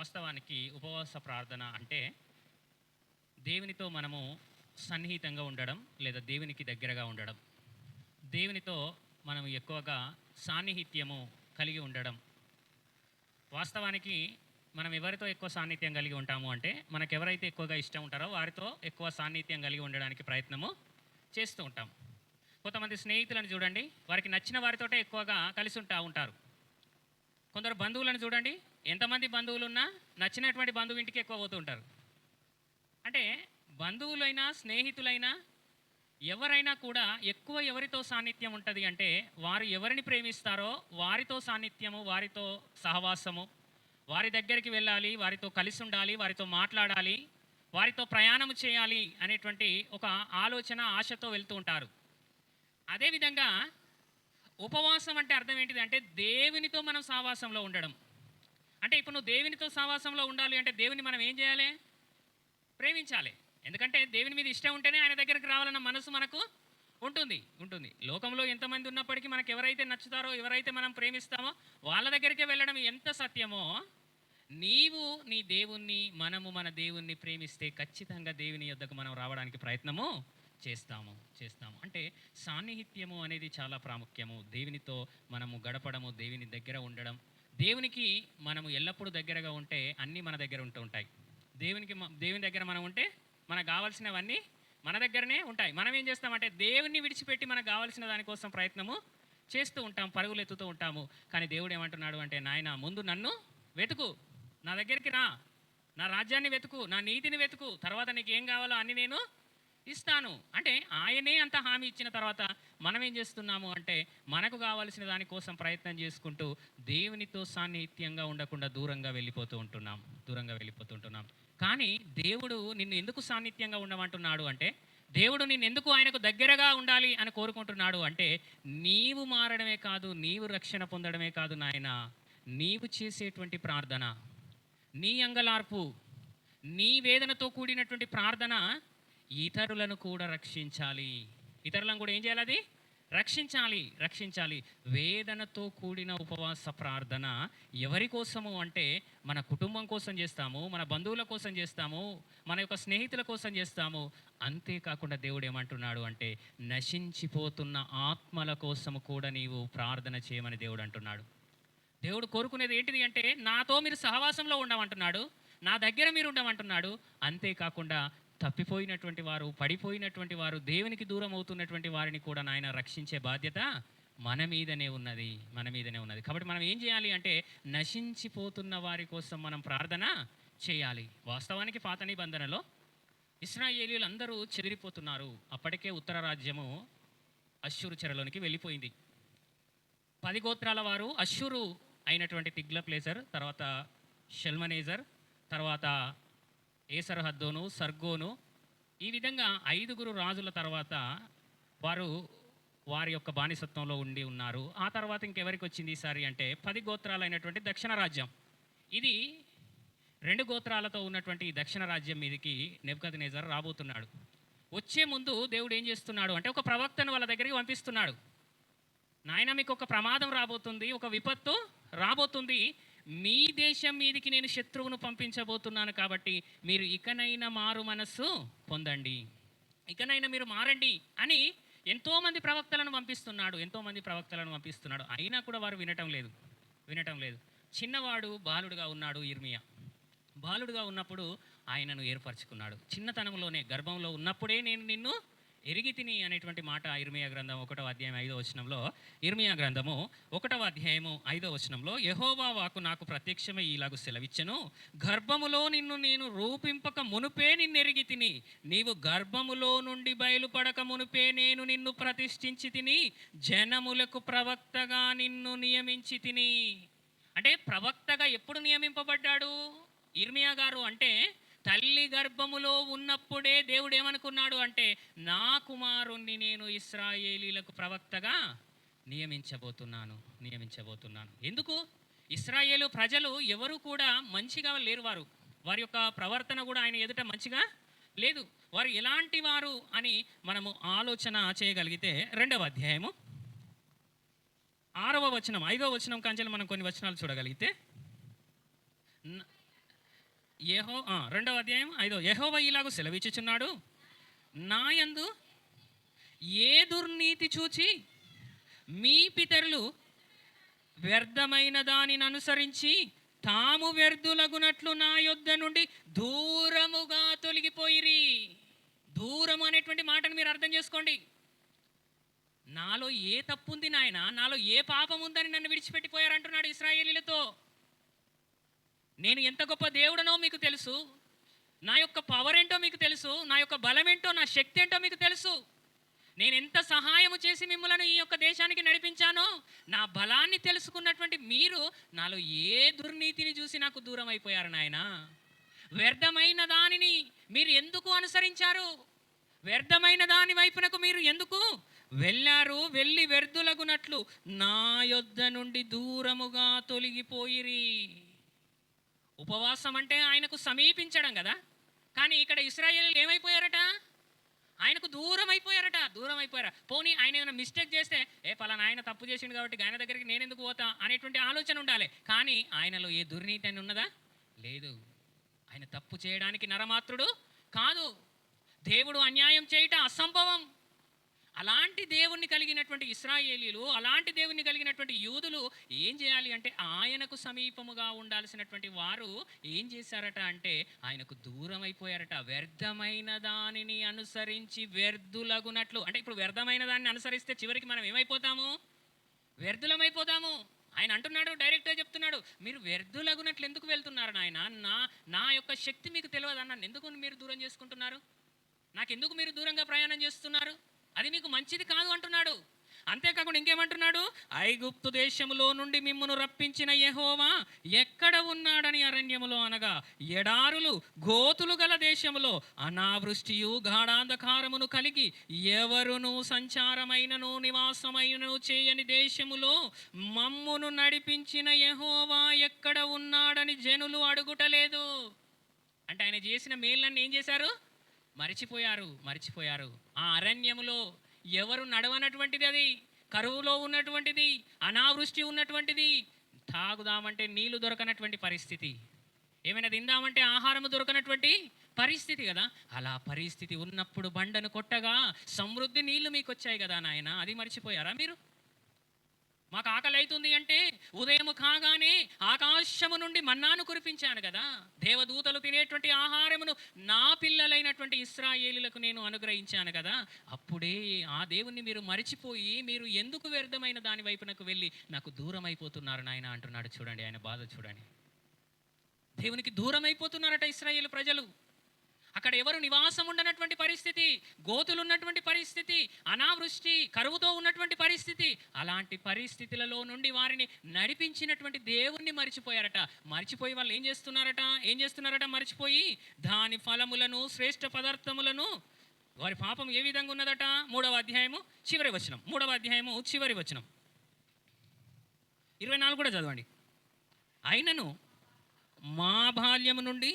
వాస్తవానికి ఉపవాస ప్రార్థన అంటే దేవునితో మనము సన్నిహితంగా ఉండడం లేదా దేవునికి దగ్గరగా ఉండడం, దేవునితో మనం ఎక్కువగా సాన్నిహిత్యము కలిగి ఉండడం. వాస్తవానికి మనం ఎవరితో ఎక్కువ సాన్నిధ్యం కలిగి ఉంటాము అంటే మనకు ఎవరైతే ఎక్కువగా ఇష్టం ఉంటారో వారితో ఎక్కువ సాన్నిధ్యం కలిగి ఉండడానికి ప్రయత్నము చేస్తూ ఉంటాం. కొంతమంది స్నేహితులను చూడండి, వారికి నచ్చిన వారితోటే ఎక్కువగా కలిసి ఉంటారు. కొందరు బంధువులను చూడండి, ఎంతమంది బంధువులున్నా నచ్చినటువంటి బంధువు ఇంటికి ఎక్కువ పోతూ ఉంటారు. అంటే బంధువులైనా స్నేహితులైనా ఎవరైనా కూడా ఎక్కువ ఎవరితో సాన్నిధ్యం ఉంటుంది అంటే వారు ఎవరిని ప్రేమిస్తారో వారితో సాన్నిధ్యము, వారితో సహవాసము, వారి దగ్గరికి వెళ్ళాలి, వారితో కలిసి ఉండాలి, వారితో మాట్లాడాలి, వారితో ప్రయాణం చేయాలి అనేటువంటి ఒక ఆలోచన, ఆశతో వెళ్తూ ఉంటారు. అదేవిధంగా ఉపవాసం అంటే అర్థం ఏంటిది అంటే దేవునితో మనం సహవాసంలో ఉండడం. అంటే ఇప్పుడు నువ్వు దేవునితో సహవాసంలో ఉండాలి అంటే దేవుని మనం ఏం చేయాలి? ప్రేమించాలి. ఎందుకంటే దేవుని మీద ఇష్టం ఉంటేనే ఆయన దగ్గరికి రావాలన్న మనసు మనకు ఉంటుంది. లోకంలో ఎంతమంది ఉన్నప్పటికీ మనకు ఎవరైతే నచ్చుతారో, ఎవరైతే మనం ప్రేమిస్తామో వాళ్ళ దగ్గరికే వెళ్ళడం ఎంత సత్యమో, నీవు నీ దేవుణ్ణి, మనము మన దేవుణ్ణి ప్రేమిస్తే ఖచ్చితంగా దేవుని యొద్దకు మనం రావడానికి ప్రయత్నము చేస్తాము. అంటే సాన్నిహిత్యము అనేది చాలా ప్రాముఖ్యము. దేవునితో మనము గడపడము, దేవుని దగ్గర ఉండడం. దేవునికి మనము ఎల్లప్పుడూ దగ్గరగా ఉంటే అన్నీ మన దగ్గర ఉంటూ ఉంటాయి. దేవుని దగ్గర మనం ఉంటే మనకు కావాల్సినవన్నీ మన దగ్గరనే ఉంటాయి. మనం ఏం చేస్తామంటే దేవుని విడిచిపెట్టి మనకు కావాల్సిన దానికోసం ప్రయత్నము చేస్తూ ఉంటాం, పరుగులు ఎత్తుతూ ఉంటాము. కానీ దేవుడు ఏమంటున్నాడు అంటే, నాయన ముందు నన్ను వెతుకు, నా దగ్గరికి రా, నా రాజ్యాన్ని వెతుకు, నా నీతిని వెతుకు, తర్వాత నీకు ఏం కావాలో అన్ని నేను ఇస్తాను. అంటే ఆయనే అంత హామీ ఇచ్చిన తర్వాత మనం ఏం చేస్తున్నాము అంటే మనకు కావాల్సిన దానికోసం ప్రయత్నం చేసుకుంటూ దేవునితో సాన్నిహిత్యంగా ఉండకుండా దూరంగా వెళ్ళిపోతూ ఉంటున్నాం. కానీ దేవుడు నిన్ను ఎందుకు సాన్నిహిత్యంగా ఉండమంటున్నాడు అంటే, దేవుడు నిన్ను ఎందుకు ఆయనకు దగ్గరగా ఉండాలి అని కోరుకుంటున్నాడు అంటే, నీవు మారడమే కాదు, నీవు రక్షణ పొందడమే కాదు నాయన, నీవు చేసేటువంటి ప్రార్థన, నీ అంగలార్పు, నీ వేదనతో కూడినటువంటి ప్రార్థన ఇతరులను కూడా రక్షించాలి. ఇతరులను కూడా ఏం చేయాలి? అది రక్షించాలి. వేదనతో కూడిన ఉపవాస ప్రార్థన ఎవరి కోసము అంటే మన కుటుంబం కోసం చేస్తాము, మన బంధువుల కోసం చేస్తాము, మన యొక్క స్నేహితుల కోసం చేస్తాము. అంతేకాకుండా దేవుడు ఏమంటున్నాడు అంటే నశించిపోతున్న ఆత్మల కోసము కూడా నీవు ప్రార్థన చేయమని దేవుడు అంటున్నాడు. దేవుడు కోరుకునేది ఏంటిది అంటే నాతో మీరు సహవాసంలో ఉండమంటున్నాడు, నా దగ్గర మీరు ఉండమంటున్నాడు. అంతేకాకుండా తప్పిపోయినటువంటి వారు, పడిపోయినటువంటి వారు, దేవునికి దూరం అవుతున్నటువంటి వారిని కూడా నాయన రక్షించే బాధ్యత మన మీదనే ఉన్నది. కాబట్టి మనం ఏం చేయాలి అంటే నశించిపోతున్న వారి కోసం మనం ప్రార్థన చేయాలి. వాస్తవానికి పాత నిబంధనలో ఇశ్రాయేలీయులు అందరూ చెదిరిపోతున్నారు. అప్పటికే ఉత్తర రాజ్యము అష్షూరు చెరలోనికి వెళ్ళిపోయింది. 10 గోత్రాల వారు అష్షూరు అయినటువంటి తిగ్లత్-పిలేసర్, తర్వాత షల్మనేజర్, తర్వాత ఏసర్హద్దోను, సర్గోను, ఈ విధంగా 5 రాజుల తర్వాత వారు వారి యొక్క బానిసత్వంలో ఉన్నారు. ఆ తర్వాత ఇంకెవరికి వచ్చింది ఈసారి అంటే 10 గోత్రాలైనటువంటి దక్షిణ రాజ్యం. ఇది 2 గోత్రాలతో ఉన్నటువంటి ఈ దక్షిణ రాజ్యం మీదకి నెబుకద్నెజర్ రాబోతున్నాడు. వచ్చే ముందు దేవుడు ఏం చేస్తున్నాడు అంటే ఒక ప్రవక్తను వాళ్ళ దగ్గరికి పంపిస్తున్నాడు. నాయన మీకు ఒక ప్రమాదం రాబోతుంది, ఒక విపత్తు రాబోతుంది, మీ దేశం మీదికి నేను శత్రువును పంపించబోతున్నాను, కాబట్టి మీరు ఇకనైనా మారు మనస్సు పొందండి, ఇకనైనా మీరు మారండి అని ఎంతోమంది ప్రవక్తలను పంపిస్తున్నాడు. అయినా కూడా వారు వినటం లేదు. చిన్నవాడు బాలుడుగా ఉన్నాడు ఇర్మియా. బాలుడుగా ఉన్నప్పుడు ఆయనను ఏర్పరచుకున్నాడు. చిన్నతనంలోనే, గర్భంలో ఉన్నప్పుడే నేను నిన్ను ఎరిగి తిని అనేటువంటి మాట ఇర్మియా గ్రంథం 1వ అధ్యాయం 5వ వచనంలో, ఇర్మియా గ్రంథము 1వ అధ్యాయము 5వ వచనంలో, యెహోవా వాక్కు నాకు ప్రత్యక్షమై ఇలాగు సెలవిచ్చెను, గర్భములో నిన్ను నేను రూపింపక మునుపే నిన్నెరిగి తిని, నీవు గర్భములో నుండి బయలుపడక మునుపే నేను నిన్ను ప్రతిష్ఠించి తిని, జనములకు ప్రవక్తగా నిన్ను నియమించి తిని. అంటే ప్రవక్తగా ఎప్పుడు నియమింపబడ్డాడు ఇర్మియా గారు అంటే తల్లి గర్భములో ఉన్నప్పుడే దేవుడు ఏమనుకున్నాడు అంటే నా కుమారుణ్ణి నేను ఇశ్రాయేలీలకు ప్రవక్తగా నియమించబోతున్నాను. ఎందుకు? ఇశ్రాయేలు ప్రజలు ఎవరు కూడా మంచిగా లేరు. వారి యొక్క ప్రవర్తన కూడా ఆయన ఎదుట మంచిగా లేదు. వారు ఎలాంటి వారు అని మనము ఆలోచన చేయగలిగితే 2వ అధ్యాయము 6వ వచనం 5వ వచనం కాంచెలు మనం కొన్ని వచనాలు చూడగలిగితే, రెండవ అధ్యాయం 5 యెహోవా ఇలాగూ సెలవిచ్చుచున్నాడు, నా యందు ఏ దుర్నీతి చూచి మీ పితరులు వ్యర్థమైన దానిని అనుసరించి తాము వ్యర్థులగునట్లు నా యొద్ద నుండి దూరముగా తొలగిపోయిరి. దూరం అనేటువంటి మాటను మీరు అర్థం చేసుకోండి. నాలో ఏ తప్పు ఉంది నాయన, నాలో ఏ పాపం ఉందని నన్ను విడిచిపెట్టిపోయారంటున్నాడు ఇశ్రాయేలీలతో. నేను ఎంత గొప్ప దేవుడనో మీకు తెలుసు, నా యొక్క పవర్ ఏంటో మీకు తెలుసు, నా యొక్క బలం ఏంటో, నా శక్తి ఏంటో మీకు తెలుసు. నేను ఎంత సహాయము చేసి మిమ్మల్ని ఈ యొక్క దేశానికి నడిపించానో నా బలాన్ని తెలుసుకున్నటువంటి మీరు నాలో ఏ దుర్నీతిని చూసి నాకు దూరం అయిపోయారు నాయన. వ్యర్థమైన దానిని మీరు ఎందుకు అనుసరించారు? వ్యర్థమైన దాని వైపునకు మీరు ఎందుకు వెళ్ళారు? వెళ్ళి వ్యర్థులగునట్లు నా యొద్ద నుండి దూరముగా తొలగిపోయిరి. ఉపవాసం అంటే ఆయనకు సమీపించడం కదా, కానీ ఇక్కడ ఇశ్రాయేలీయులు ఏమైపోయారట? ఆయనకు దూరం అయిపోయారా? పోనీ ఆయన ఏమైనా మిస్టేక్ చేస్తే పలానా ఆయన తప్పు చేసిండు కాబట్టి ఆయన దగ్గరికి నేను ఎందుకు పోతా అనేటువంటి ఆలోచన ఉండాలి. కానీ ఆయనలో ఏ దుర్నీతి అని ఉన్నదా? లేదు. ఆయన తప్పు చేయడానికి నరమాత్రుడు కాదు. దేవుడు అన్యాయం చేయట అసంభవం. అలాంటి దేవుణ్ణి కలిగినటువంటి ఇశ్రాయేలీయులు, అలాంటి దేవుణ్ణి కలిగినటువంటి యూదులు ఏం చేయాలి అంటే ఆయనకు సమీపముగా ఉండాల్సినటువంటి వారు ఏం చేశారట అంటే ఆయనకు దూరం అయిపోయారట. వ్యర్థమైన దానిని అనుసరించి వ్యర్థులగునట్లు. అంటే ఇప్పుడు వ్యర్థమైన దాన్ని అనుసరిస్తే చివరికి మనం ఏమైపోతాము? వ్యర్థులమైపోతాము. ఆయన అంటున్నాడు, డైరెక్ట్గా చెప్తున్నాడు, మీరు వ్యర్థులగునట్లు ఎందుకు వెళ్తున్నారు నాయన? నా యొక్క శక్తి మీకు తెలియదు అన్నాను, ఎందుకు మీరు దూరం చేసుకుంటున్నారు? నాకెందుకు మీరు దూరంగా ప్రయాణం చేస్తున్నారు? అది మీకు మంచిది కాదు అంటున్నాడు. అంతేకాకుండా ఇంకేమంటున్నాడు? ఐగుప్తు దేశములో నుండి మిమ్మును రప్పించిన యెహోవా ఎక్కడ ఉన్నాడని అరణ్యములో, అనగా ఎడారులు గోతులు గల దేశములో అనావృష్టియు గాఢాంధకారమును కలిగి ఎవరును సంచారమైనను నివాసమైనను చేయని దేశములో మమ్మును నడిపించిన యెహోవా ఎక్కడ ఉన్నాడని జనులు అడుగుటలేదు. అంటే ఆయన చేసిన మేళ్ళని ఏం చేశారు? మరిచిపోయారు. ఆ అరణ్యములో ఎవరు నడవనటువంటిది, అది కరువులో ఉన్నటువంటిది, అనావృష్టి ఉన్నటువంటిది, తాగుదామంటే నీళ్లు దొరకనటువంటి పరిస్థితి, ఏమైనా తిందామంటే ఆహారము దొరకనటువంటి పరిస్థితి కదా. అలా పరిస్థితి ఉన్నప్పుడు బండను కొట్టగా సమృద్ధి నీళ్లు మీకు వచ్చాయి కదా నాయన, అది మర్చిపోయారా మీరు? మాకు ఆకలి అవుతుంది అంటే ఉదయం కాగానే ఆకాశము నుండి మన్నాను కురిపించాను కదా. దేవదూతలు తినేటువంటి ఆహారమును నా పిల్లలైనటువంటి ఇశ్రాయేలీయులకు నేను అనుగ్రహించాను కదా. అప్పుడే ఆ దేవుణ్ణి మీరు మరిచిపోయి మీరు ఎందుకు వ్యర్థమైన దాని వైపునకు వెళ్ళి నాకు దూరం అయిపోతున్నారు నాయన అంటున్నాడు. చూడండి ఆయన బాధ చూడండి. దేవునికి దూరం అయిపోతున్నారట ఇశ్రాయేలు ప్రజలు. అక్కడ ఎవరు నివాసం ఉండనటువంటి పరిస్థితి, గోతులు ఉన్నటువంటి పరిస్థితి, అనావృష్టి కరువుతో ఉన్నటువంటి పరిస్థితి. అలాంటి పరిస్థితులలో నుండి వారిని నడిపించినటువంటి దేవుణ్ణి మరిచిపోయారట. మరిచిపోయి వాళ్ళు ఏం చేస్తున్నారట? మరిచిపోయి దాని ఫలములను, శ్రేష్ఠ పదార్థములను, వారి పాపం ఏ విధంగా ఉన్నదట? 3వ అధ్యాయము చివరి వచనం 24 కూడా చదవండి. అయినను మా బాల్యము నుండి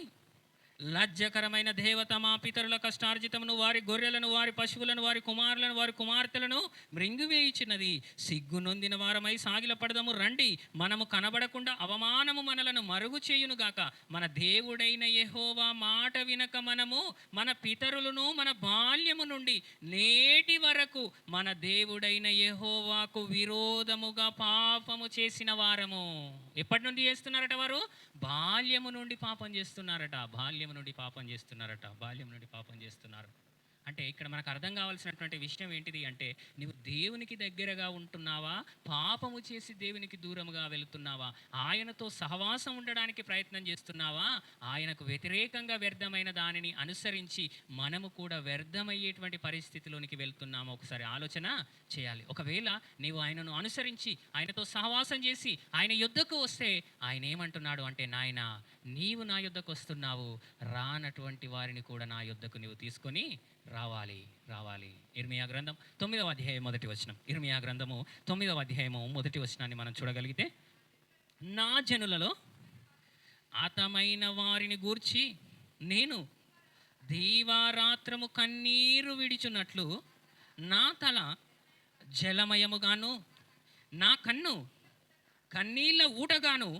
లజ్జకరమైన దేవత మా పితరుల కష్టార్జితమును, వారి గొర్రెలను, వారి పశువులను, వారి కుమారులను, వారి కుమార్తెలను మృంగివేయుచున్నది. సిగ్గు నొందిన వారమై సాగిల పడదము రండి, మనము కనబడకుండా అవమానము మనలను మరుగు చేయునుగాక. మన దేవుడైన యెహోవా మాట వినక మనము మన పితరులను మన బాల్యము నుండి నేటి వరకు మన దేవుడైన యెహోవాకు విరోధముగా పాపము చేసిన వారము. ఎప్పటి నుండి చేస్తున్నారట వారు? బాల్యము నుండి పాపం చేస్తున్నారట. బాల్యం నుండి పాపం చేస్తున్నారు. అంటే ఇక్కడ మనకు అర్థం కావాల్సినటువంటి విషయం ఏంటిది అంటే, నువ్వు దేవునికి దగ్గరగా ఉంటున్నావా, పాపము చేసి దేవునికి దూరముగా వెళుతున్నావా? ఆయనతో సహవాసం ఉండడానికి ప్రయత్నం చేస్తున్నావా, ఆయనకు వ్యతిరేకంగా వ్యర్థమైన దానిని అనుసరించి మనము కూడా వ్యర్థమయ్యేటువంటి పరిస్థితిలోనికి వెళ్తున్నామా? ఒకసారి ఆలోచన చేయాలి. ఒకవేళ నీవు ఆయనను అనుసరించి ఆయనతో సహవాసం చేసి ఆయన యుద్ధకు వస్తే ఆయన ఏమంటున్నాడు అంటే, నాయన నీవు నా యుద్ధకు వస్తున్నావు, రానటువంటి వారిని కూడా నా యుద్ధకు నీవు తీసుకొని రావాలి. ఇర్మియా గ్రంథం 9వ అధ్యాయం 1వ వచనం. ఇర్మియా గ్రంథము 9వ అధ్యాయము 1వ వచనాన్ని మనం చూడగలిగితే, నా జనులలో హతమైన వారిని గూర్చి నేను దీవారాత్రము కన్నీరు విడిచున్నట్లు నా తల జలమయముగాను నా కన్ను కన్నీళ్ళ ఊటగాను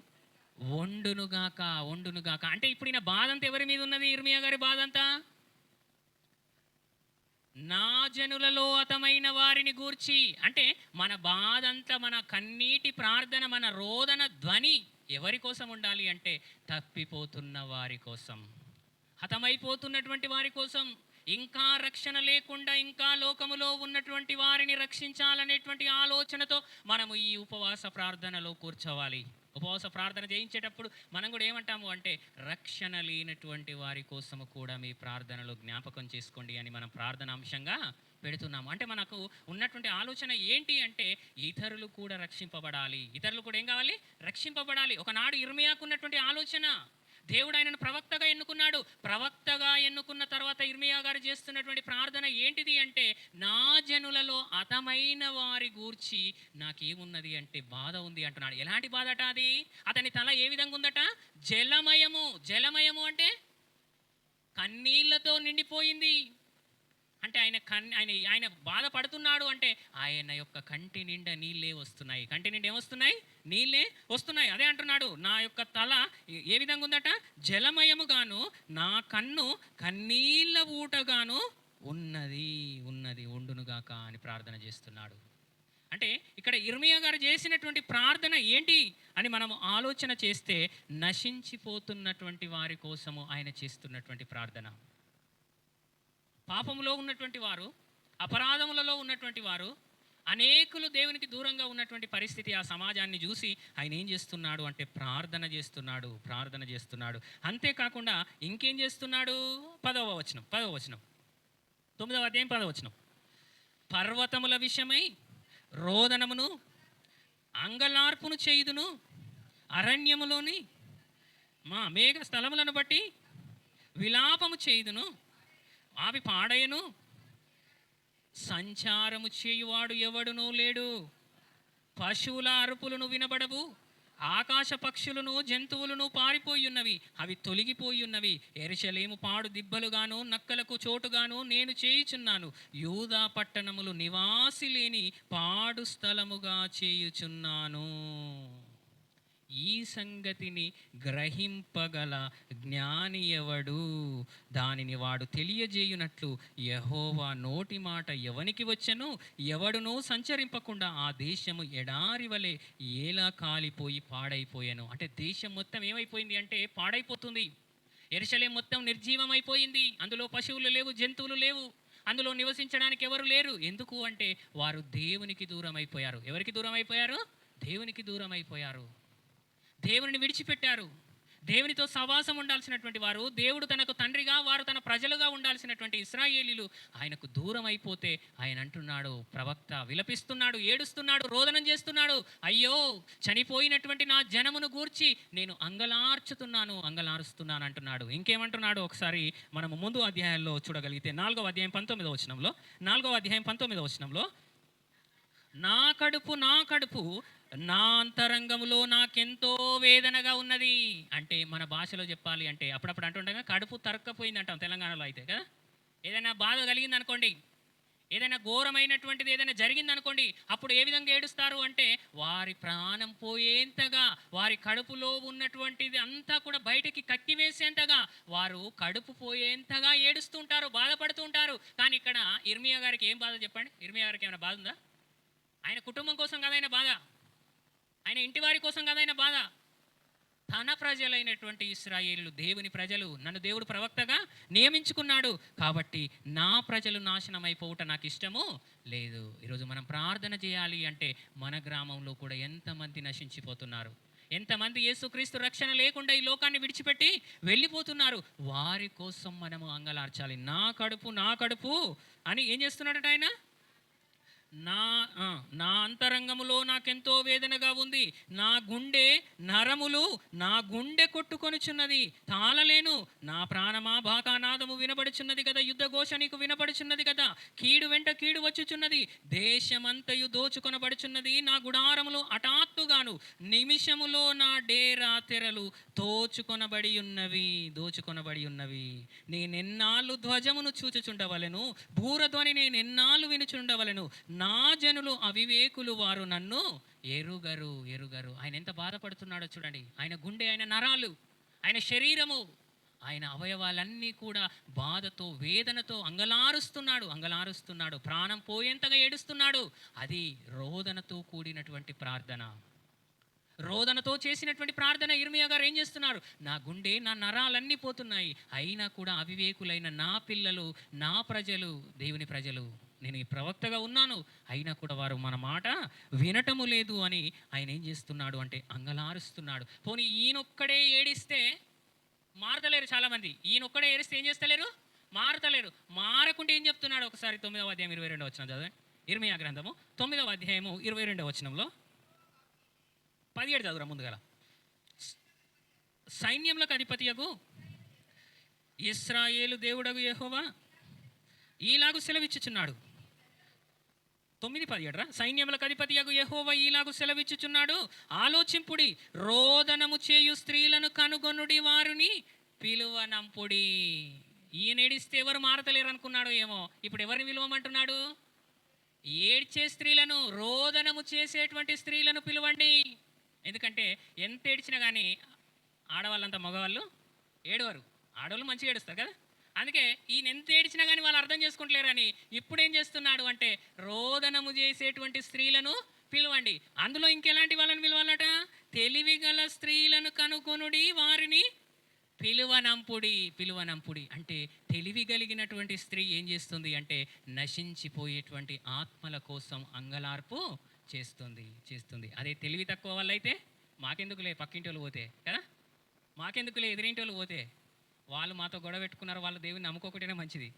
వండునుగాక, వండునుగాక. అంటే ఇప్పుడు ఈయన బాధ అంతా ఎవరి మీద ఉన్నది? ఇర్మియా గారి బాధ అంతా నా జనులలో హతమైన వారిని గూర్చి. అంటే మన బాధ అంతా, మన కన్నీటి ప్రార్థన, మన రోదన ధ్వని ఎవరి కోసం ఉండాలి అంటే తప్పిపోతున్న వారి కోసం, హతమైపోతున్నటువంటి వారి కోసం, ఇంకా రక్షణ లేకుండా ఇంకా లోకములో ఉన్నటువంటి వారిని రక్షించాలనేటువంటి ఆలోచనతో మనము ఈ ఉపవాస ప్రార్థనలో కూర్చోవాలి. ఉపవాస ప్రార్థన చేయించేటప్పుడు మనం కూడా ఏమంటాము అంటే రక్షణ లేనటువంటి వారి కోసము కూడా మీ ప్రార్థనలో జ్ఞాపకం చేసుకోండి అని మనం ప్రార్థన అంశంగా పెడుతున్నాము. అంటే మనకు ఉన్నటువంటి ఆలోచన ఏంటి అంటే ఇతరులు కూడా రక్షింపబడాలి, ఇతరులు కూడా ఏం కావాలి? రక్షింపబడాలి. ఒకనాడు ఇర్మియాకు ఉన్నటువంటి ఆలోచన, దేవుడు ఆయనను ప్రవక్తగా ఎన్నుకున్నాడు. ప్రవక్తగా ఎన్నుకున్న తర్వాత ఇర్మియా గారు చేస్తున్నటువంటి ప్రార్థన ఏంటిది అంటే నా జనులలో హతమైన వారి గూర్చి నాకేమున్నది అంటే బాధ ఉంది అంటున్నాడు. ఎలాంటి బాధ అట అది? అతని తల ఏ విధంగా ఉందట? జలమయము. జలమయము అంటే కన్నీళ్లతో నిండిపోయింది. అంటే ఆయన బాధపడుతున్నాడు అంటే ఆయన యొక్క కంటి నిండా నీళ్ళే వస్తున్నాయి. కంటి నిండా ఏమొస్తున్నాయి? నీళ్ళే వస్తున్నాయి. అదే అంటున్నాడు, నా యొక్క తల ఏ విధంగా ఉందట? జలమయముగాను, నా కన్ను కన్నీళ్ళ ఊటగాను ఉన్నది ఉన్నది ఉండునుగాక అని ప్రార్థన చేస్తున్నాడు. అంటే ఇక్కడ ఇర్మియా గారు చేసినటువంటి ప్రార్థన ఏంటి అని మనం ఆలోచన చేస్తే నశించిపోతున్నటువంటి వారి కోసము ఆయన చేస్తున్నటువంటి ప్రార్థన. పాపములో ఉన్నటువంటి వారు, అపరాధములలో ఉన్నటువంటి వారు, అనేకులు దేవునికి దూరంగా ఉన్నటువంటి పరిస్థితి, ఆ సమాజాన్ని చూసి ఆయన ఏం చేస్తున్నాడు అంటే ప్రార్థన చేస్తున్నాడు, ప్రార్థన చేస్తున్నాడు. అంతేకాకుండా ఇంకేం చేస్తున్నాడు? 10వ వచనం 9వ అధ్యాయం 10వ వచనం. పర్వతముల విషయమై రోదనమును అంగలార్పును చేయుదును, అరణ్యములోని మా మేఘ స్థలములను బట్టి విలాపము చేయుదును, అవి పాడయను, సంచారము చేయువాడు ఎవడునూ లేడు, పశువుల అరుపులను వినబడవు, ఆకాశ పక్షులను జంతువులను పారిపోయున్నవి, అవి తొలగిపోయున్నవి. యెరూషలేము పాడు దిబ్బలుగాను నక్కలకు చోటుగాను నేను చేయుచున్నాను, యూదా పట్టణములు నివాసి లేని పాడు స్థలముగా చేయుచున్నాను. ఈ సంగతిని గ్రహింపగల జ్ఞాని ఎవడు? దానిని వాడు తెలియజేయునట్లు యెహోవా నోటి మాట ఎవనికి వచ్చెను? ఎవడునూ సంచరింపకుండా ఆ దేశము ఎడారి వలె ఎలా కాలిపోయి పాడైపోయాను. అంటే దేశం మొత్తం ఏమైపోయింది అంటే పాడైపోతుంది. యెరూషలేము మొత్తం నిర్జీవమైపోయింది. అందులో పశువులు లేవు, జంతువులు లేవు, అందులో నివసించడానికి ఎవరు లేరు. ఎందుకు అంటే వారు దేవునికి దూరం అయిపోయారు. ఎవరికి దూరం అయిపోయారు? దేవునికి దూరం అయిపోయారు. దేవుని విడిచిపెట్టారు. దేవునితో సవాసం ఉండాల్సినటువంటి వారు, దేవుడు తనకు తండ్రిగా, వారు తన ప్రజలుగా ఉండాల్సినటువంటి ఇశ్రాయేలీలు ఆయనకు దూరం అయిపోతే ఆయన అంటున్నాడు, ప్రవక్త విలపిస్తున్నాడు, ఏడుస్తున్నాడు, రోదనం చేస్తున్నాడు, అయ్యో చనిపోయినటువంటి నా జనమును గూర్చి నేను అంగలారుస్తున్నాను అంటున్నాడు. ఇంకేమంటున్నాడు ఒకసారి మనము ముందు అధ్యాయాల్లో చూడగలిగితే 4వ అధ్యాయం 19వ వచనంలో నా కడుపు నా అంతరంగంలో నాకెంతో వేదనగా ఉన్నది. అంటే మన భాషలో చెప్పాలి అంటే అప్పుడప్పుడు అంటుండగా కడుపు తరక్కపోయింది అంటాం తెలంగాణలో అయితే కదా. ఏదైనా బాధ కలిగింది అనుకోండి, ఏదైనా ఘోరమైనటువంటిది ఏదైనా జరిగింది అనుకోండి, అప్పుడు ఏ విధంగా ఏడుస్తారు అంటే వారి ప్రాణం పోయేంతగా, వారి కడుపులో ఉన్నటువంటిది అంతా కూడా బయటికి కక్కివేసేంతగా, వారు కడుపు పోయేంతగా ఏడుస్తూ ఉంటారు, బాధపడుతూ ఉంటారు. కానీ ఇక్కడ ఇర్మియా గారికి ఏం బాధ చెప్పండి? ఇర్మియా గారికి ఏమైనా బాధ ఉందా? ఆయన కుటుంబం కోసం కదైనా బాధ, ఆయన ఇంటి వారి కోసం కదైనా బాధ. తన ప్రజలైనటువంటి ఇశ్రాయేలు దేవుని ప్రజలు, నన్ను దేవుడు ప్రవక్తగా నియమించుకున్నాడు కాబట్టి నా ప్రజలు నాశనం అయిపోవుట నాకు ఇష్టము లేదు. ఈరోజు మనం ప్రార్థన చేయాలి అంటే మన గ్రామంలో కూడా ఎంతమంది నశించిపోతున్నారు, ఎంతమంది యేసుక్రీస్తు రక్షణ లేకుండా ఈ లోకాన్ని విడిచిపెట్టి వెళ్ళిపోతున్నారు. వారి కోసం మనము అంగలార్చాలి. నా కడుపు అని ఏం చేస్తున్నాడట ఆయన? నా అంతరంగములో నాకెంతో వేదనగా ఉంది, నా గుండె నరములు నా గుండె కొట్టుకొనుచున్నది, తాళలేను. నా ప్రాణమా బాకానాదము వినబడుచున్నది కదా, యుద్ధ ఘోష నీకు వినబడుచున్నది కదా. కీడు వెంట కీడు వచ్చుచున్నది, దేశమంతయు దోచుకొనబడుచున్నది. నా గుడారములు హఠాత్తుగాను నిమిషములో నా డేరా తెరలు దోచుకొనబడి ఉన్నవి. నేనెన్నాళ్ళు ధ్వజమును చూచుచుండవలెను, భూరధ్వని నేనెన్నాళ్ళు వినుచుండవలెను. నా జనులు అవివేకులు, వారు నన్ను ఎరుగరు ఎరుగరు. ఆయన ఎంత బాధపడుతున్నాడో చూడండి. ఆయన గుండె, ఆయన నరాలు, ఆయన శరీరము, ఆయన అవయవాలన్నీ కూడా బాధతో, వేదనతో అంగలారుస్తున్నాడు, ప్రాణం పోయేంతగా ఏడుస్తున్నాడు. అది రోదనతో కూడినటువంటి ప్రార్థన, రోదనతో చేసినటువంటి ప్రార్థన. ఇర్మియా గారు ఏం చేస్తున్నారు? నా గుండె, నా నరాలన్నీ పోతున్నాయి, అయినా కూడా అవివేకులైన నా పిల్లలు, నా ప్రజలు, దేవుని ప్రజలు, నేను ఈ ప్రవక్తగా ఉన్నాను, అయినా కూడా వారు మన మాట వినటము లేదు అని ఆయన ఏం చేస్తున్నాడు అంటే అంగలారుస్తున్నాడు. పోనీ ఈయనొక్కడే ఏడిస్తే మారతలేరు చాలామంది. ఈయనొక్కడే ఏడిస్తే ఏం చేస్తలేరు? మారతలేరు. మారకుంటే ఏం చెప్తున్నాడు? ఒకసారి 9వ అధ్యాయం 22వ వచనం చదవండి. ఇర్మియా గ్రంథము 9వ అధ్యాయము 22వ వచనంలో 17 చదువురా ముందుగల. సైన్యములకు అధిపతియగు ఇశ్రాయేలు దేవుడగు యెహోవా ఈలాగు సెలవిచ్చుచున్నాడు. 9:17 రా. సైన్యములకు అధిపతియగు యెహోవా ఈలాగు సెలవిచ్చుచున్నాడు, ఆలోచింపుడి, రోదనము చేయు స్త్రీలను కనుగొనుడి, వారిని పిలువనంపుడి. ఈయన ఏడిస్తే ఎవరు మారతలేరు అనుకున్నాడు ఏమో, ఇప్పుడు ఎవరిని పిలువమంటున్నాడు? ఏడ్చే స్త్రీలను, రోదనము చేసేటువంటి స్త్రీలను పిలువండి. ఎందుకంటే ఎంత ఏడ్చినా కానీ ఆడవాళ్ళంతా మగవాళ్ళు ఏడవరు, ఆడవాళ్ళు మంచిగా ఏడుస్తారు కదా. అందుకే ఈయన ఎంత ఏడ్చినా కానీ వాళ్ళు అర్థం చేసుకుంటలేరని ఇప్పుడు ఏం చేస్తున్నాడు అంటే రోదనము చేసేటువంటి స్త్రీలను పిలువండి. అందులో ఇంకెలాంటి వాళ్ళని పిలవాలట? తెలివిగల స్త్రీలను కనుగొనుడి, వారిని పిలువనంపుడి. అంటే తెలివి కలిగినటువంటి స్త్రీ ఏం చేస్తుంది అంటే నశించిపోయేటువంటి ఆత్మల కోసం అంగలార్పు చేస్తుంది. అదే తెలివి తక్కువ వాళ్ళైతే మాకెందుకులే పక్కింటి వాళ్ళు పోతే కదా, మాకెందుకులే ఎదురింటి వాళ్ళు పోతే, వాళ్ళు మాతో గొడవ పెట్టుకున్నారు, వాళ్ళు దేవుని నమ్ముకోకుంటేనే మంచిది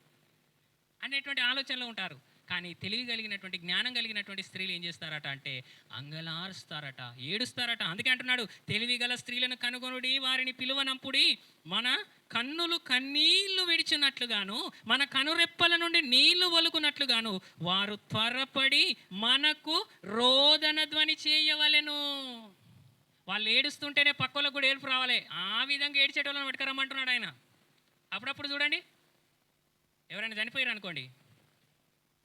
అనేటువంటి ఆలోచనలో ఉంటారు. కానీ తెలివి కలిగినటువంటి, జ్ఞానం కలిగినటువంటి స్త్రీలు ఏం చేస్తారట అంటే అంగలారుస్తారట, ఏడుస్తారట. అందుకే అంటున్నాడు, తెలివి గల స్త్రీలను కనుగొనుడి, వారిని పిలువనంపుడి, మన కన్నులు కన్నీళ్లు విడిచినట్లుగాను, మన కనురెప్పల నుండి నీళ్లు ఒలుకున్నట్లుగాను వారు త్వరపడి మనకు రోదన ధ్వని చేయవలెను. వాళ్ళు ఏడుస్తుంటేనే పక్కలకు కూడా ఏడుపు రావాలి, ఆ విధంగా ఏడ్చేటోళ్ళని పట్టుకురమ్మంటున్నాడు ఆయన. అప్పుడప్పుడు చూడండి, ఎవరైనా చనిపోయారు అనుకోండి,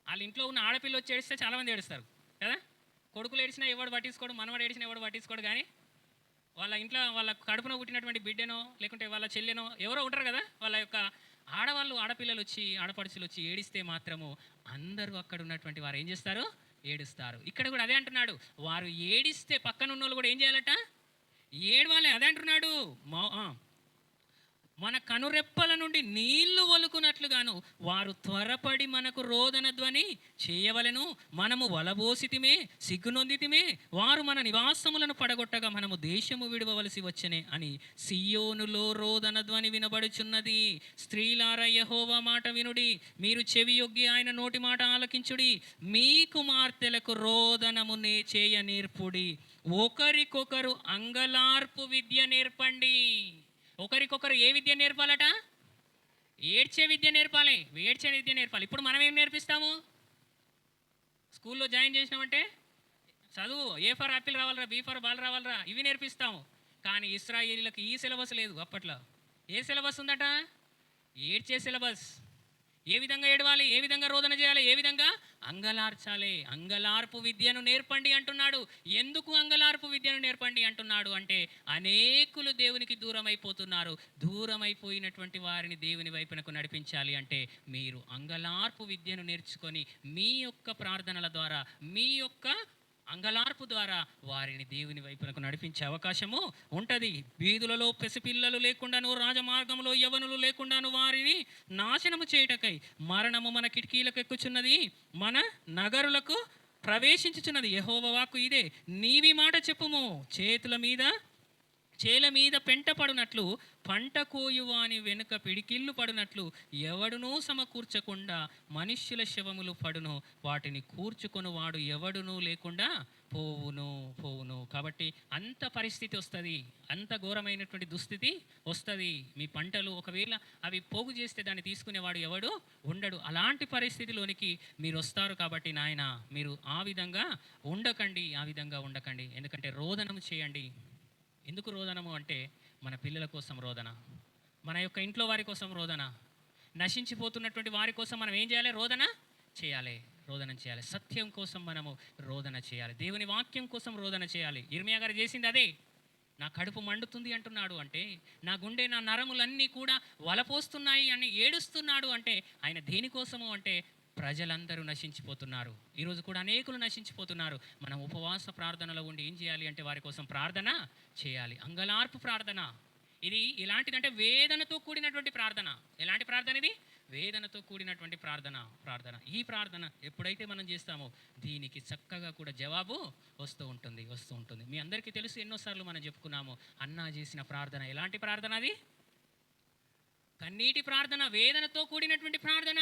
వాళ్ళ ఇంట్లో ఉన్న ఆడపిల్ల వచ్చి ఏడిస్తే చాలామంది ఏడుస్తారు కదా. కొడుకులు ఏడిచినా ఎవడు పట్టించుకోడు, మనవాడు ఏడిచినా ఎవడు పట్టించుకోడు. కానీ వాళ్ళ ఇంట్లో వాళ్ళ కడుపున పుట్టినటువంటి బిడ్డనో లేకుంటే వాళ్ళ చెల్లెనో ఎవరో ఉంటారు కదా, వాళ్ళ యొక్క ఆడపిల్లలు వచ్చి, ఆడపడుచులు వచ్చి ఏడిస్తే మాత్రము అందరూ అక్కడ ఉన్నటువంటి వారు ఏం చేస్తారు? ఏడుస్తారు. ఇక్కడ కూడా అదే అంటున్నాడు, వారు ఏడిస్తే పక్కన ఉన్న వాళ్ళు కూడా ఏం చేయాలట? ఏడవాలి. అదే అంటున్నాడు, మన కనురెప్పల నుండి నీళ్లు ఒలుకున్నట్లుగాను వారు త్వరపడి మనకు రోదన ధ్వని చేయవలెను. మనము వలబోసితిమే, సిగ్గునొందితిమే, వారు మన నివాసములను పడగొట్టగా మనము దేశము విడవలసి వచ్చనే అని సియోనులో రోదన ధ్వని వినబడుచున్నది. స్త్రీలారా యెహోవా మాట వినుడి, మీరు చెవియొగ్గి ఆయన నోటి మాట ఆలకించుడి. మీ కుమార్తెలకు రోదనము చేయ నేర్పుడి, ఒకరికొకరు అంగలార్పు విద్య నేర్పండి. ఒకరికొకరు ఏ విద్య నేర్పాలట? ఏడ్చే విద్య నేర్పాలి. ఇప్పుడు మనం ఏం నేర్పిస్తాము? స్కూల్లో జాయిన్ చేసినామంటే చదువు, ఏ ఫర్ యాపిల్ రావాలరా, బి ఫర్ బాల్ రావాలరా, ఇవి నేర్పిస్తాము. కానీ ఇశ్రాయేలీలకు ఈ సిలబస్ లేదు. అప్పట్లో ఏ సిలబస్ ఉందట? ఏడ్చే సిలబస్. ఏ విధంగా ఏడవాలి, ఏ విధంగా రోదన చేయాలి, ఏ విధంగా అంగలార్చాలి, అంగలార్పు విద్యను నేర్పండి అంటున్నాడు. ఎందుకు అంగలార్పు విద్యను నేర్పండి అంటున్నాడు అంటే అనేకులు దేవునికి దూరం అయిపోతున్నారు. దూరం అయిపోయినటువంటి వారిని దేవుని వైపునకు నడిపించాలి అంటే మీరు అంగలార్పు విద్యను నేర్చుకొని మీ యొక్క ప్రార్థనల ద్వారా, మీ యొక్క అంగలార్పు ద్వారా వారిని దేవుని వైపునకు నడిపించే అవకాశము ఉంటుంది. వీధులలో పసిపిల్లలు లేకుండాను, రాజమార్గంలో యవనులు లేకుండాను వారిని నాశనము చేయుటకై మరణము మన కిటికీలకు ఎక్కుచున్నది, మన నగరులకు ప్రవేశించుచున్నది. యెహోవా వాక్కు ఇదే, నీవి మాట చెప్పుము. చేల మీద పెంట పడునట్లు, పంట కోయువాని వెనుక పిడికిళ్ళు పడునట్లు ఎవడునూ సమకూర్చకుండా మనుష్యుల శవములు పడును, వాటిని కూర్చుకొని వాడు ఎవడునూ లేకుండా పోవును. కాబట్టి అంత పరిస్థితి వస్తుంది, అంత ఘోరమైనటువంటి దుస్థితి వస్తుంది. మీ పంటలు ఒకవేళ అవి పోగు చేస్తే దాన్ని తీసుకునేవాడు ఎవడు ఉండడు. అలాంటి పరిస్థితిలోనికి మీరు వస్తారు. కాబట్టి నాయన, మీరు ఆ విధంగా ఉండకండి. ఎందుకంటే రోదనము చేయండి. ఎందుకు రోదనము అంటే మన పిల్లల కోసం రోదన, మన యొక్క ఇంట్లో వారి కోసం రోదన, నశించిపోతున్నటువంటి వారి కోసం మనం ఏం చేయాలి? రోదన చేయాలి, రోదన చేయాలి. సత్యం కోసం మనము రోదన చేయాలి, దేవుని వాక్యం కోసం రోదన చేయాలి. ఇర్మియా గారు చేసింది అదే. నా కడుపు మండుతుంది అంటున్నాడు అంటే, నా గుండె నా నరములన్నీ కూడా వలపోస్తున్నాయి అని ఏడుస్తున్నాడు అంటే, ఆయన దేనికోసము అంటే ప్రజలందరూ నశించిపోతున్నారు. ఈరోజు కూడా అనేకులు నశించిపోతున్నారు. మనం ఉపవాస ప్రార్థనలో ఉండి ఏం చేయాలి అంటే వారి కోసం ప్రార్థన చేయాలి. అంగలార్పు ప్రార్థన. ఇది ఎలాంటిదంటే వేదనతో కూడినటువంటి ప్రార్థన. ఎలాంటి ప్రార్థన ఇది? వేదనతో కూడినటువంటి ప్రార్థన. ఈ ప్రార్థన ఎప్పుడైతే మనం చేస్తామో దీనికి చక్కగా కూడా జవాబు వస్తూ ఉంటుంది. మీ అందరికీ తెలుసు, ఎన్నోసార్లు మనం చెప్పుకున్నాము అన్నా చేసిన ప్రార్థన. ఎలాంటి ప్రార్థన అది? కన్నీటి ప్రార్థన, వేదనతో కూడినటువంటి ప్రార్థన.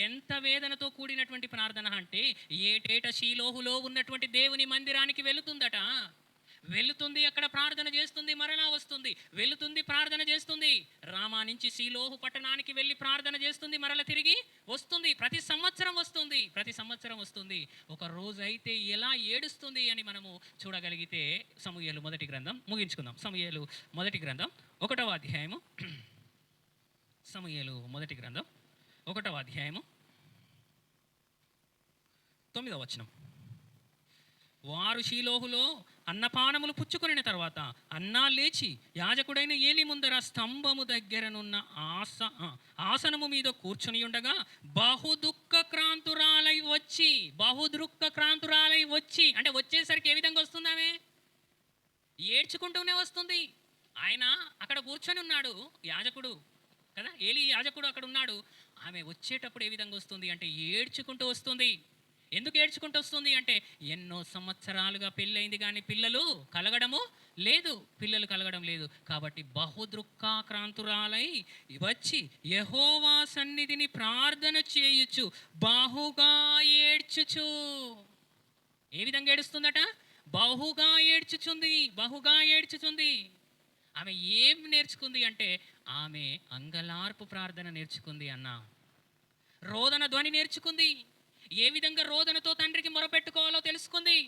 ఎంత వేదనతో కూడినటువంటి ప్రార్థన అంటే, ఏటేట షీలోహులో ఉన్నటువంటి దేవుని మందిరానికి వెళుతుంది, అక్కడ ప్రార్థన చేస్తుంది, మరలా వస్తుంది, వెళుతుంది, ప్రార్థన చేస్తుంది. రామా నుంచి షీలోహు పట్టణానికి వెళ్ళి ప్రార్థన చేస్తుంది, మరలా తిరిగి వస్తుంది. ప్రతి సంవత్సరం వస్తుంది. ఒక రోజు అయితే ఎలా ఏడుస్తుంది అని మనము చూడగలిగితే, సమూయేలు మొదటి గ్రంథం ముగించుకుందాం. సమూయేలు మొదటి గ్రంథం 1వ అధ్యాయము. సమూయేలు మొదటి గ్రంథం 1వ అధ్యాయము 9వ వచనం. వారు షీలోహులో అన్నపానములు పుచ్చుకొనిన తర్వాత అన్నా లేచి యాజకుడైన ఏలి ముందర స్తంభము దగ్గరనున్న ఆసనము మీద కూర్చొని ఉండగా బహుదుఃఖక్రాంతురాలై వచ్చి అంటే వచ్చేసరికి ఏ విధంగా వస్తుంది? ఆమె ఏడ్చుకుంటూనే వస్తుంది. ఆయన అక్కడ కూర్చొని ఉన్నాడు, యాజకుడు కదా, ఏలి యాజకుడు అక్కడ ఉన్నాడు. ఆమె వచ్చేటప్పుడు ఏ విధంగా వస్తుంది అంటే ఏడ్చుకుంటూ వస్తుంది. ఎందుకు ఏడ్చుకుంటూ వస్తుంది అంటే, ఎన్నో సంవత్సరాలుగా పెళ్ళైంది కానీ పిల్లలు కలగడం లేదు. కాబట్టి బహుదుఃఖాక్రాంతురాలై వచ్చి యెహోవా సన్నిధిని ప్రార్థన చేయుచు బహుగా ఏడ్చుచు. ఏ విధంగా ఏడుస్తుందట? బహుగా ఏడ్చుచుంది. ఆమె ఏం నేర్చుకుంది అంటే, ఆమె అంగలార్పు ప్రార్థన నేర్చుకుంది అన్న. రోదన ధ్వని నేర్చుకుంది. ఏ విధంగా రోదనతో తండ్రికి మొరపెట్టుకోవాలో తెలుసుకుంది.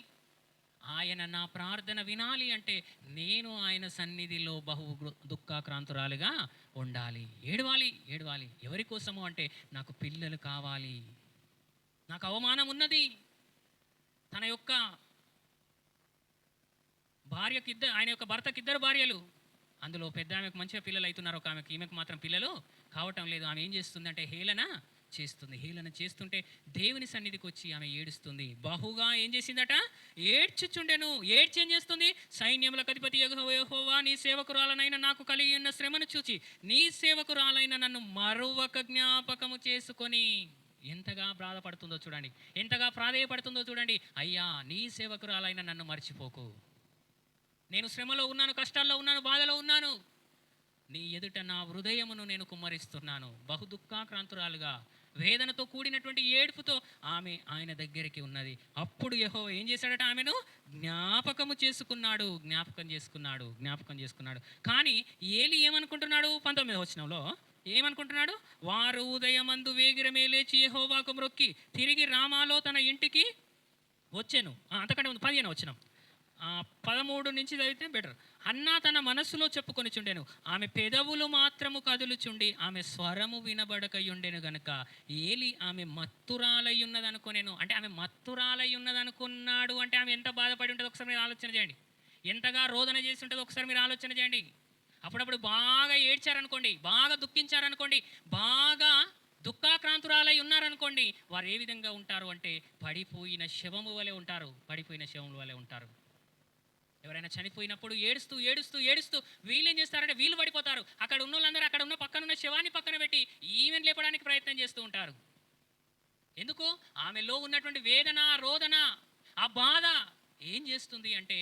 ఆయన నా ప్రార్థన వినాలి అంటే నేను ఆయన సన్నిధిలో బహు దుఃఖాక్రాంతురాలుగా ఉండాలి, ఏడవాలి. ఎవరి కోసము అంటే, నాకు పిల్లలు కావాలి, నాకు అవమానం ఉన్నది. తన యొక్క ఆయన యొక్క భర్తకి 2 భార్యలు, అందులో పెద్ద ఆమెకు మంచిగా పిల్లలు అవుతున్నారు, ఒక ఈమెకు మాత్రం పిల్లలు కావటం లేదు. ఆమె ఏం చేస్తుందంటే హేళన చేస్తుంటే దేవుని సన్నిధికి వచ్చి ఆమె ఏడుస్తుంది. బహుగా ఏం చేసిందట? ఏడ్చుచుండెను. ఏడ్చి ఏం చేస్తుంది? సైన్యములకు అధిపతి యెహోవా, నీ సేవకురాలనైన నాకు కలిగి ఉన్న శ్రమను చూచి నీ సేవకురాలైన నన్ను మరొక జ్ఞాపకము చేసుకొని. ఎంతగా బాధపడుతుందో చూడండి, ఎంతగా ప్రాధేయపడుతుందో చూడండి. అయ్యా, నీ సేవకురాలైన నన్ను మర్చిపోకు. నేను శ్రమలో ఉన్నాను, కష్టాల్లో ఉన్నాను, బాధలో ఉన్నాను. నీ ఎదుట నా హృదయమును నేను కుమ్మరిస్తున్నాను. బహుదుఃఖాక్రాంతురాలుగా వేదనతో కూడినటువంటి ఏడుపుతో ఆమె ఆయన దగ్గరికి ఉన్నది. అప్పుడు యెహోవా ఏం చేశాడట? ఆమెను జ్ఞాపకం చేసుకున్నాడు. కానీ ఏలి ఏమనుకుంటున్నాడు? 19వ వచనంలో ఏమనుకుంటున్నాడు? వారు ఉదయమందు వేగిరమే లేచి యెహోవాకు మ్రొక్కి తిరిగి రామాలో తన ఇంటికి వచ్చెను. అంతకంటే ముందు 15వ వచనం, 13 నుంచి చదివితే బెటర్. అన్నా తన మనస్సులో చెప్పుకొని చుండెను, ఆమె పెదవులు మాత్రము కదులుచుండి ఆమె స్వరము వినబడకయుండెను గనుక ఏలి ఆమె మత్తురాలై ఉన్నదనుకునేను. అంటే ఆమె మత్తురాలై ఉన్నదనుకున్నాడు అంటే ఆమె ఎంత బాధపడి ఉంటుందో ఒకసారి మీరు ఆలోచన చేయండి. ఎంతగా రోదన చేసి ఉంటుందో ఒకసారి మీరు ఆలోచన చేయండి. అప్పుడప్పుడు బాగా ఏడ్చారనుకోండి, బాగా దుఃఖించారనుకోండి, బాగా దుఃఖాక్రాంతురాలై ఉన్నారనుకోండి, వారు ఏ విధంగా ఉంటారు అంటే పడిపోయిన శవము వలె ఉంటారు. ఎవరైనా చనిపోయినప్పుడు ఏడుస్తూ వీళ్ళు ఏం చేస్తారంటే వీళ్ళు పడిపోతారు. అక్కడ ఉన్న వాళ్ళందరూ అక్కడ ఉన్న పక్కనున్న శవాన్ని పక్కన పెట్టి ఈమెను లేపడానికి ప్రయత్నం చేస్తూ ఉంటారు. ఎందుకు? ఆమెలో ఉన్నటువంటి వేదన, రోదన, ఆ బాధ ఏం చేస్తుంది అంటే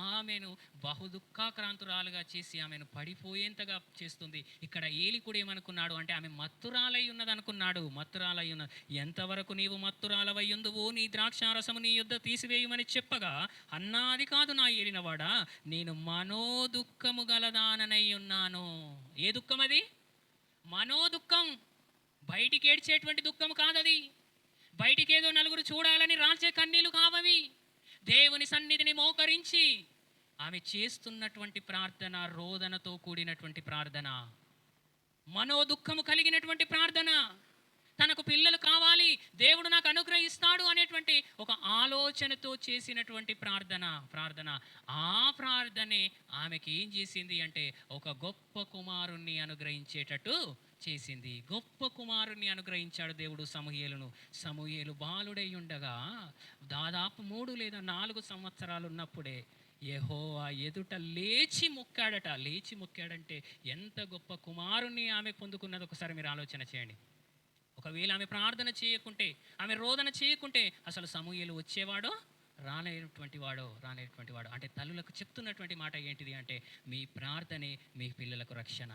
ఆమెను బహుదుఃఖాక్రాంతురాలుగా చేసి ఆమెను పడిపోయేంతగా చేస్తుంది. ఇక్కడ ఏలి కూడా ఏమనుకున్నాడు అంటే ఆమె మత్తురాలై ఉన్నదనుకున్నాడు. ఎంతవరకు నీవు మత్తురాలవై ఉందువో నీ ద్రాక్షారసము నీ యొద్ద తీసివేయమని చెప్పగా, అన్నాది కాదు నా ఏలినవాడా, నేను మనోదుఃఖము గలదాననై ఉన్నాను. ఏ దుఃఖం అది? మనోదుఃఖం. బయటికి ఏడ్చేటువంటి దుఃఖం కాదది. బయటికి ఏదో నలుగురు చూడాలని రాల్చే కన్నీళ్లు కావవి. దేవుని సన్నిధిని మోకరించి ఆమె చేస్తున్నటువంటి ప్రార్థన రోదనతో కూడినటువంటి ప్రార్థన, మనోదుఃఖము కలిగినటువంటి ప్రార్థన. తనకు పిల్లలు కావాలి, దేవుడు నాకు అనుగ్రహిస్తాడు అనేటువంటి ఒక ఆలోచనతో చేసినటువంటి ప్రార్థన. ఆ ప్రార్థనే ఆమెకి ఏం చేసింది అంటే ఒక గొప్ప కుమారుణ్ణి అనుగ్రహించేటట్టు చేసింది. గొప్ప కుమారుణ్ణి అనుగ్రహించాడు దేవుడు సమూయేలు బాలుడై ఉండగా దాదాపు 3 లేదా 4 సంవత్సరాలు ఉన్నప్పుడే యెహోవా ఎదుట లేచి మొక్కాడంటే ఎంత గొప్ప కుమారుణ్ణి ఆమె పొందుకున్నది ఒకసారి మీరు ఆలోచన చేయండి. ఒకవేళ ఆమె ప్రార్థన చేయకుంటే, ఆమె రోదన చేయకుంటే అసలు సమూయేలు వచ్చేవాడో రాలేటువంటి వాడు. అంటే తల్లులకు చెప్తున్నటువంటి మాట ఏంటిది అంటే, మీ ప్రార్థనే మీ పిల్లలకు రక్షణ,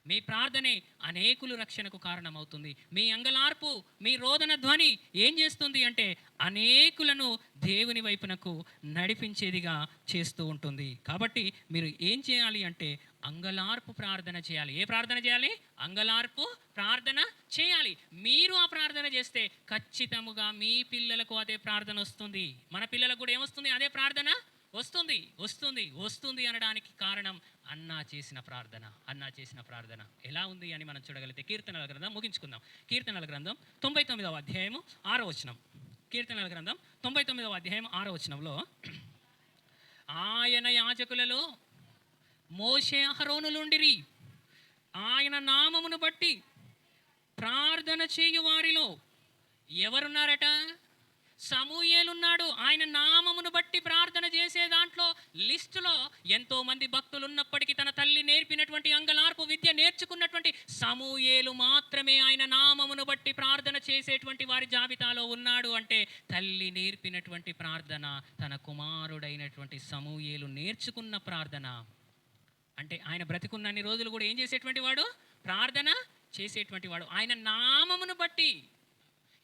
మీ ప్రార్థనే అనేకులు రక్షణకు కారణమవుతుంది. మీ అంగలార్పు, మీ రోదన ధ్వని ఏం చేస్తుంది అంటే అనేకులను దేవుని వైపునకు నడిపించేదిగా చేస్తూ ఉంటుంది. కాబట్టి మీరు ఏం చేయాలి అంటే అంగలార్పు ప్రార్థన చేయాలి. ఏ ప్రార్థన చేయాలి? అంగలార్పు ప్రార్థన చేయాలి. మీరు ఆ ప్రార్థన చేస్తే ఖచ్చితంగా మీ పిల్లలకు అదే ప్రార్థన వస్తుంది. మన పిల్లలకు కూడా ఏమొస్తుంది? అదే ప్రార్థన వస్తుంది అనడానికి కారణం అన్నా చేసిన ప్రార్థన ఎలా ఉంది అని మనం చూడగలిగితే కీర్తనల గ్రంథం ముగించుకుందాం. కీర్తనల గ్రంథం 99వ అధ్యాయము 6వ వచనం. కీర్తనల గ్రంథం 99వ అధ్యాయం 6వ వచనంలో, ఆయన యాజకులలో మోషే అహరోనులుండిరి, ఆయన నామమును బట్టి ప్రార్థన చేయు వారిలో ఎవరున్నారట? సమూయేలున్నాడు. ఆయన నామమును బట్టి ప్రార్థన చేసే దాంట్లో లిస్టులో ఎంతో మంది భక్తులు ఉన్నప్పటికీ తన తల్లి నేర్పినటువంటి అంగలార్పు విద్య నేర్చుకున్నటువంటి సమూయేలు మాత్రమే ఆయన నామమును బట్టి ప్రార్థన చేసేటువంటి వారి జాబితాలో ఉన్నాడు. అంటే తల్లి నేర్పినటువంటి ప్రార్థన, తన కుమారుడైనటువంటి సమూయేలు నేర్చుకున్న ప్రార్థన. అంటే ఆయన బ్రతికున్నన్ని రోజులు కూడా ఏం చేసేటువంటి వాడు? ప్రార్థన చేసేటువంటి వాడు. ఆయన నామమును బట్టి.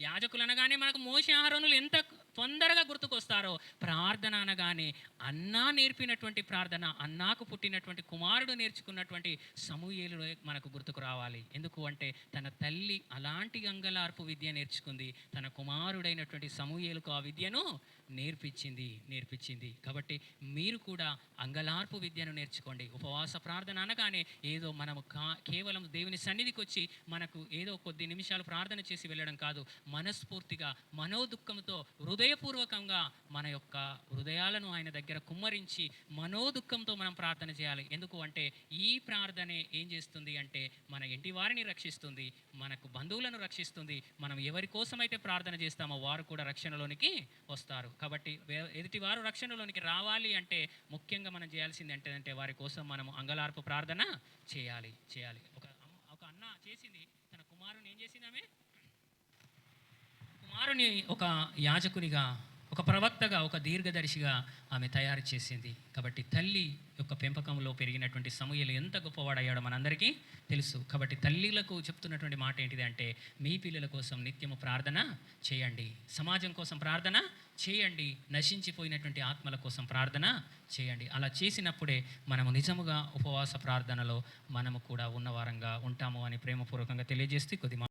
యాజకులు అనగానే మనకు మోషే అహరోనులు ఎంత తొందరగా గుర్తుకొస్తారో, ప్రార్థన అనగానే అన్నా నేర్పినటువంటి ప్రార్థన, అన్నాకు పుట్టినటువంటి కుమారుడు నేర్చుకున్నటువంటి సమూయేలు మనకు గుర్తుకు రావాలి. ఎందుకు అంటే తన తల్లి అలాంటి అంగలార్పు విద్య నేర్చుకుంది, తన కుమారుడైనటువంటి సమూయేలుకు ఆ విద్యను నేర్పించింది. కాబట్టి మీరు కూడా అంగలార్పు విద్యను నేర్చుకోండి. ఉపవాస ప్రార్థన అనగానే ఏదో మనము కేవలం దేవుని సన్నిధికి వచ్చి మనకు ఏదో కొద్ది నిమిషాలు ప్రార్థన చేసి వెళ్ళడం కాదు. మనస్ఫూర్తిగా, మనోదుఃఖంతో, హృదయపూర్వకంగా మన యొక్క హృదయాలను ఆయన దగ్గర కుమ్మరించి మనోదుఃఖంతో మనం ప్రార్థన చేయాలి. ఎందుకు అంటే ఈ ప్రార్థనే ఏం చేస్తుంది అంటే మన ఇంటి వారిని రక్షిస్తుంది, మనకు బంధువులను రక్షిస్తుంది. మనం ఎవరి కోసమైతే ప్రార్థన చేస్తామో వారు కూడా రక్షణలోనికి వస్తారు. కాబట్టి ఎదుటి వారు రక్షణలోనికి రావాలి అంటే ముఖ్యంగా మనం చేయాల్సింది ఏంటంటే వారి కోసం మనం అంగలార్పు ప్రార్థన చేయాలి. ఒక అన్న చేసింది, తన కుమారుని ఏం చేసింది? ఆమె కుమారుని ఒక యాజకునిగా, ఒక ప్రవక్తగా, ఒక దీర్ఘదర్శిగా ఆమె తయారు చేసింది. కాబట్టి తల్లి యొక్క పెంపకంలో పెరిగినటువంటి సమూయేలు ఎంత గొప్పవాడయ్యాడో మనందరికీ తెలుసు. కాబట్టి తల్లిలకు చెప్తున్నటువంటి మాట ఏంటిది అంటే మీ పిల్లల కోసం నిత్యము ప్రార్థన చేయండి, సమాజం కోసం ప్రార్థన చేయండి, నశించిపోయినటువంటి ఆత్మల కోసం ప్రార్థన చేయండి. అలా చేసినప్పుడే మనము నిజముగా ఉపవాస ప్రార్థనలో మనము కూడా ఉన్నవారంగా ఉంటాము అని ప్రేమపూర్వకంగా తెలియజేస్తూ కొద్ది